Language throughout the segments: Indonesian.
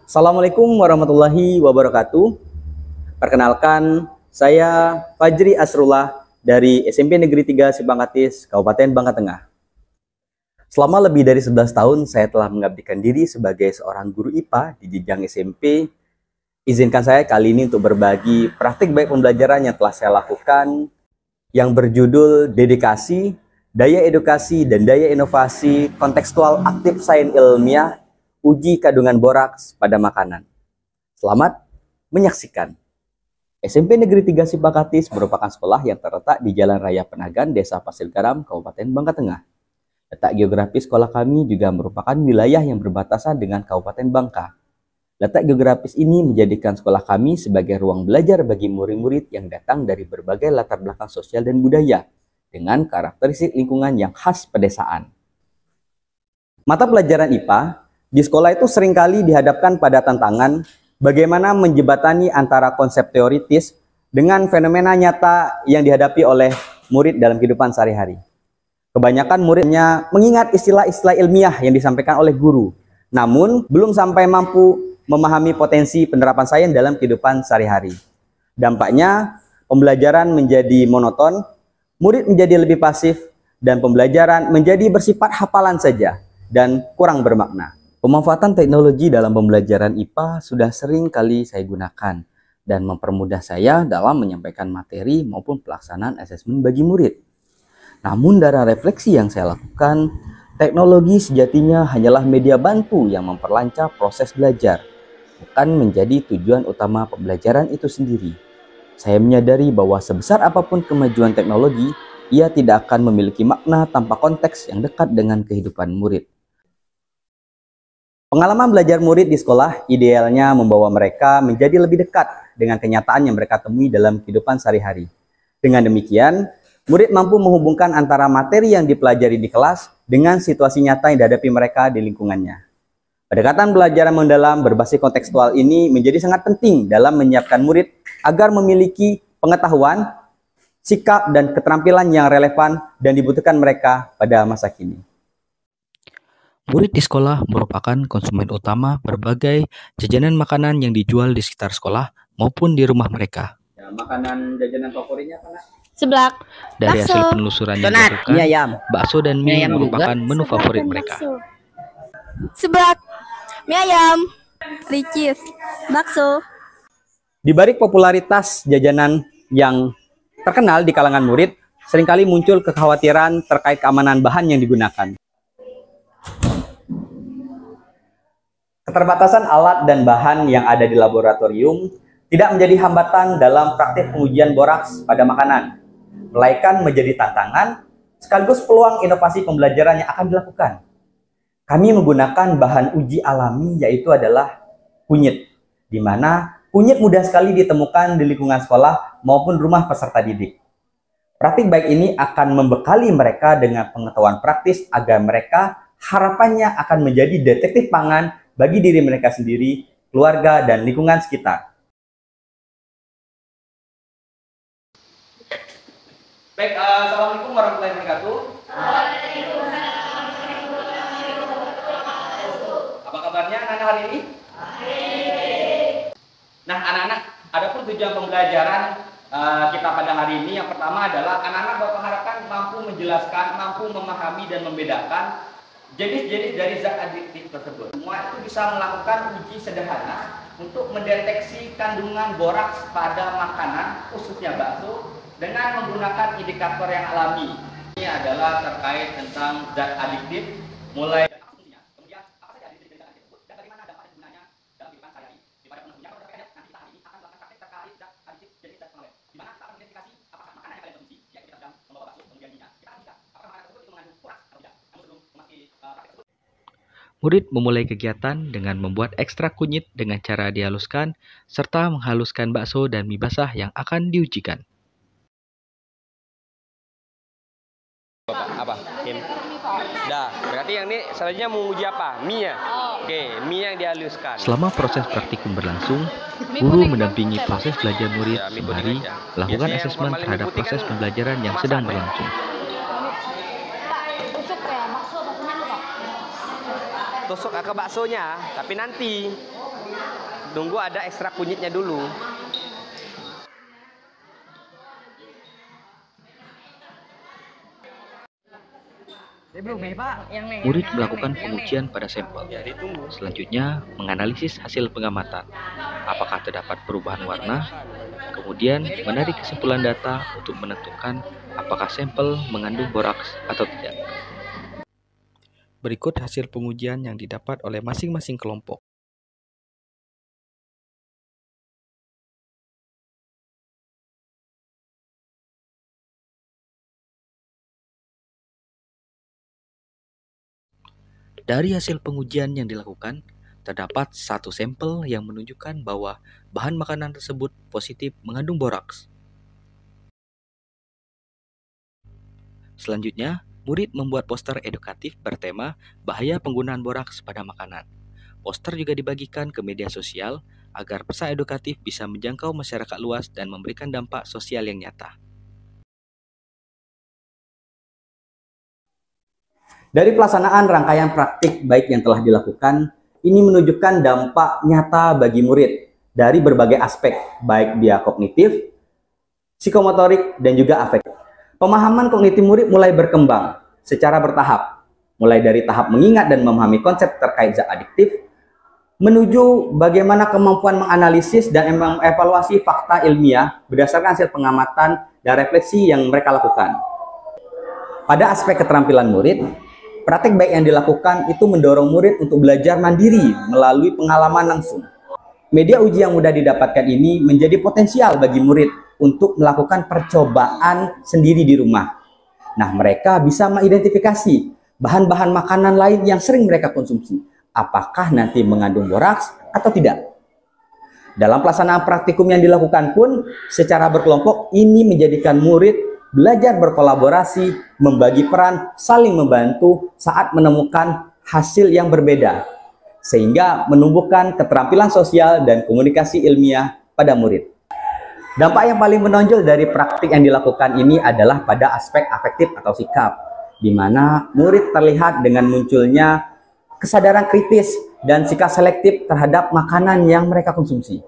Assalamualaikum warahmatullahi wabarakatuh. Perkenalkan, saya Fajri Asrullah dari SMP Negeri 3 Sipangkatis, Kabupaten Bangka Tengah. Selama lebih dari 11 tahun, saya telah mengabdikan diri sebagai seorang guru IPA di jenjang SMP. Izinkan saya kali ini untuk berbagi praktik baik pembelajaran yang telah saya lakukan, yang berjudul Dedikasi, Daya Edukasi, dan Daya Inovasi Kontekstual Aktif Sains Ilmiah Uji Kandungan Boraks pada Makanan. Selamat menyaksikan. SMP Negeri 3 Sipangkatis merupakan sekolah yang terletak di Jalan Raya Penagan, Desa Pasir Garam, Kabupaten Bangka Tengah. Letak geografis sekolah kami juga merupakan wilayah yang berbatasan dengan Kabupaten Bangka. Letak geografis ini menjadikan sekolah kami sebagai ruang belajar bagi murid-murid yang datang dari berbagai latar belakang sosial dan budaya, dengan karakteristik lingkungan yang khas pedesaan. Mata pelajaran IPA di sekolah itu seringkali dihadapkan pada tantangan bagaimana menjembatani antara konsep teoritis dengan fenomena nyata yang dihadapi oleh murid dalam kehidupan sehari-hari. Kebanyakan muridnya mengingat istilah-istilah ilmiah yang disampaikan oleh guru, namun belum sampai mampu memahami potensi penerapan sains dalam kehidupan sehari-hari. Dampaknya, pembelajaran menjadi monoton, murid menjadi lebih pasif, dan pembelajaran menjadi bersifat hafalan saja dan kurang bermakna. Pemanfaatan teknologi dalam pembelajaran IPA sudah sering kali saya gunakan dan mempermudah saya dalam menyampaikan materi maupun pelaksanaan asesmen bagi murid. Namun dari refleksi yang saya lakukan, teknologi sejatinya hanyalah media bantu yang memperlancar proses belajar, bukan menjadi tujuan utama pembelajaran itu sendiri. Saya menyadari bahwa sebesar apapun kemajuan teknologi, ia tidak akan memiliki makna tanpa konteks yang dekat dengan kehidupan murid. Pengalaman belajar murid di sekolah idealnya membawa mereka menjadi lebih dekat dengan kenyataan yang mereka temui dalam kehidupan sehari-hari. Dengan demikian, murid mampu menghubungkan antara materi yang dipelajari di kelas dengan situasi nyata yang dihadapi mereka di lingkungannya. Pendekatan belajar mendalam berbasis kontekstual ini menjadi sangat penting dalam menyiapkan murid agar memiliki pengetahuan, sikap, dan keterampilan yang relevan dan dibutuhkan mereka pada masa kini. Murid di sekolah merupakan konsumen utama berbagai jajanan makanan yang dijual di sekitar sekolah maupun di rumah mereka. Ya, makanan jajanan favoritnya apa, Nak? Seblak. Dari hasil penelusuran yang dilakukan, bakso dan mie merupakan menu favorit mereka. Seblak, mie ayam, ricis, bakso. Di balik popularitas jajanan yang terkenal di kalangan murid, seringkali muncul kekhawatiran terkait keamanan bahan yang digunakan. Keterbatasan alat dan bahan yang ada di laboratorium tidak menjadi hambatan dalam praktik pengujian boraks pada makanan, melainkan menjadi tantangan sekaligus peluang inovasi pembelajaran yang akan dilakukan. Kami menggunakan bahan uji alami yaitu adalah kunyit, di mana kunyit mudah sekali ditemukan di lingkungan sekolah maupun rumah peserta didik. Praktik baik ini akan membekali mereka dengan pengetahuan praktis agar mereka harapannya akan menjadi detektif pangan bagi diri mereka sendiri, keluarga, dan lingkungan sekitar. Baik, Assalamualaikum warahmatullahi wabarakatuh. Apa kabarnya anak-anak hari ini? Nah, anak-anak, ada pun tujuan pembelajaran kita pada hari ini. Yang pertama adalah anak-anak Bapak harapkan mampu menjelaskan, mampu memahami dan membedakan jenis-jenis dari zat adiktif tersebut. Semua itu bisa melakukan uji sederhana untuk mendeteksi kandungan boraks pada makanan, khususnya bakso, dengan menggunakan indikator yang alami. Ini adalah terkait tentang zat adiktif, mulai kemudian apa saja adiktif dari zat adiktif tersebut dan bagaimana dampak dan gunanya dalam kehidupan sehari-hari. Daripada penelitian, kalau nanti kita hari ini akan melakukan praktik terkait zat adiktif jenis zat pengawet, di mana kita akan mengidentifikasi apakah makanan yang kalian konsumsi, yaitu kita sedang membawa bakso, kemudian minyak, kita akan lihat apakah makanan tersebut itu mengandung boraks atau tidak. Namun sebelum memasuki praktik tersebut, Murid memulai kegiatan dengan membuat ekstrak kunyit dengan cara dihaluskan serta menghaluskan bakso dan mie basah yang akan diujikan. Apa? Kim? Dah, berarti yang ini selanjutnya mau uji apa? Mie ya? Oke, mie yang dihaluskan. Selama proses praktikum berlangsung, guru mendampingi proses belajar murid sembari melakukan asesmen terhadap proses pembelajaran yang sedang berlangsung. Tusuk ke baksonya, tapi nanti Nunggu ada ekstrak kunyitnya dulu. Murid melakukan pengujian pada sampel. Selanjutnya, menganalisis hasil pengamatan. Apakah terdapat perubahan warna? Kemudian, menarik kesimpulan data untuk menentukan apakah sampel mengandung boraks atau tidak. Berikut hasil pengujian yang didapat oleh masing-masing kelompok. Dari hasil pengujian yang dilakukan, terdapat satu sampel yang menunjukkan bahwa bahan makanan tersebut positif mengandung boraks. Selanjutnya, murid membuat poster edukatif bertema bahaya penggunaan boraks pada makanan. Poster juga dibagikan ke media sosial agar pesan edukatif bisa menjangkau masyarakat luas dan memberikan dampak sosial yang nyata. Dari pelaksanaan rangkaian praktik baik yang telah dilakukan, ini menunjukkan dampak nyata bagi murid dari berbagai aspek, baik dia kognitif, psikomotorik, dan juga afektif. Pemahaman kognitif murid mulai berkembang secara bertahap, mulai dari tahap mengingat dan memahami konsep terkait zat adiktif, menuju bagaimana kemampuan menganalisis dan mengevaluasi fakta ilmiah berdasarkan hasil pengamatan dan refleksi yang mereka lakukan. Pada aspek keterampilan murid, praktik baik yang dilakukan itu mendorong murid untuk belajar mandiri melalui pengalaman langsung. Media uji yang mudah didapatkan ini menjadi potensial bagi murid untuk melakukan percobaan sendiri di rumah. Nah, mereka bisa mengidentifikasi bahan-bahan makanan lain yang sering mereka konsumsi. Apakah nanti mengandung boraks atau tidak? Dalam pelaksanaan praktikum yang dilakukan pun secara berkelompok ini menjadikan murid belajar berkolaborasi, membagi peran, saling membantu saat menemukan hasil yang berbeda, sehingga menumbuhkan keterampilan sosial dan komunikasi ilmiah pada murid. Dampak yang paling menonjol dari praktik yang dilakukan ini adalah pada aspek afektif atau sikap, di mana murid terlihat dengan munculnya kesadaran kritis dan sikap selektif terhadap makanan yang mereka konsumsi.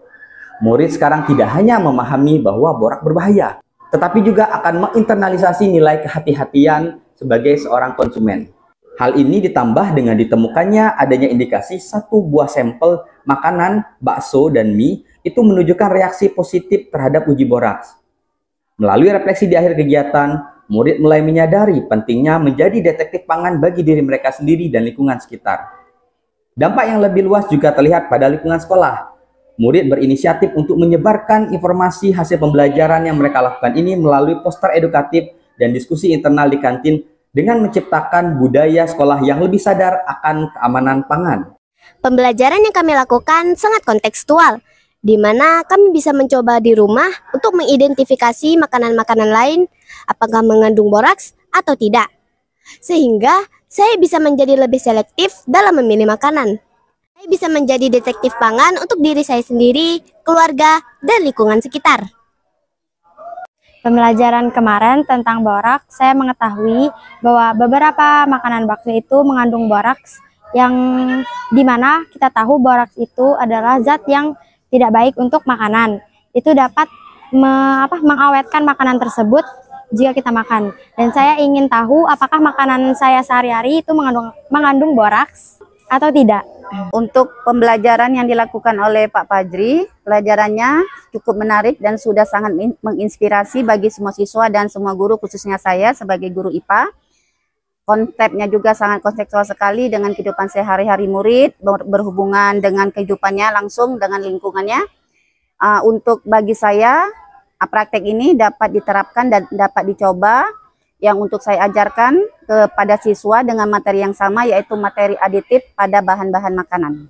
Murid sekarang tidak hanya memahami bahwa borak berbahaya, tetapi juga akan menginternalisasi nilai kehati-hatian sebagai seorang konsumen. Hal ini ditambah dengan ditemukannya adanya indikasi satu buah sampel makanan, bakso, dan mie itu menunjukkan reaksi positif terhadap uji boraks. Melalui refleksi di akhir kegiatan, murid mulai menyadari pentingnya menjadi detektif pangan bagi diri mereka sendiri dan lingkungan sekitar. Dampak yang lebih luas juga terlihat pada lingkungan sekolah. Murid berinisiatif untuk menyebarkan informasi hasil pembelajaran yang mereka lakukan ini melalui poster edukatif dan diskusi internal di kantin dengan menciptakan budaya sekolah yang lebih sadar akan keamanan pangan. Pembelajaran yang kami lakukan sangat kontekstual, di mana kami bisa mencoba di rumah untuk mengidentifikasi makanan-makanan lain apakah mengandung boraks atau tidak. Sehingga saya bisa menjadi lebih selektif dalam memilih makanan. Saya bisa menjadi detektif pangan untuk diri saya sendiri, keluarga, dan lingkungan sekitar. Pembelajaran kemarin tentang boraks, saya mengetahui bahwa beberapa makanan bakso itu mengandung boraks, yang dimana kita tahu boraks itu adalah zat yang tidak baik untuk makanan. Itu dapat mengawetkan makanan tersebut jika kita makan. Dan saya ingin tahu apakah makanan saya sehari-hari itu mengandung boraks atau tidak. Untuk pembelajaran yang dilakukan oleh Pak Fajri, pelajarannya cukup menarik dan sudah sangat menginspirasi bagi semua siswa dan semua guru, khususnya saya sebagai guru IPA. Konsepnya juga sangat kontekstual sekali dengan kehidupan sehari-hari murid, berhubungan dengan kehidupannya langsung dengan lingkungannya. Untuk bagi saya, praktek ini dapat diterapkan dan dapat dicoba. Yang untuk saya ajarkan kepada siswa dengan materi yang sama, yaitu materi aditif pada bahan-bahan makanan.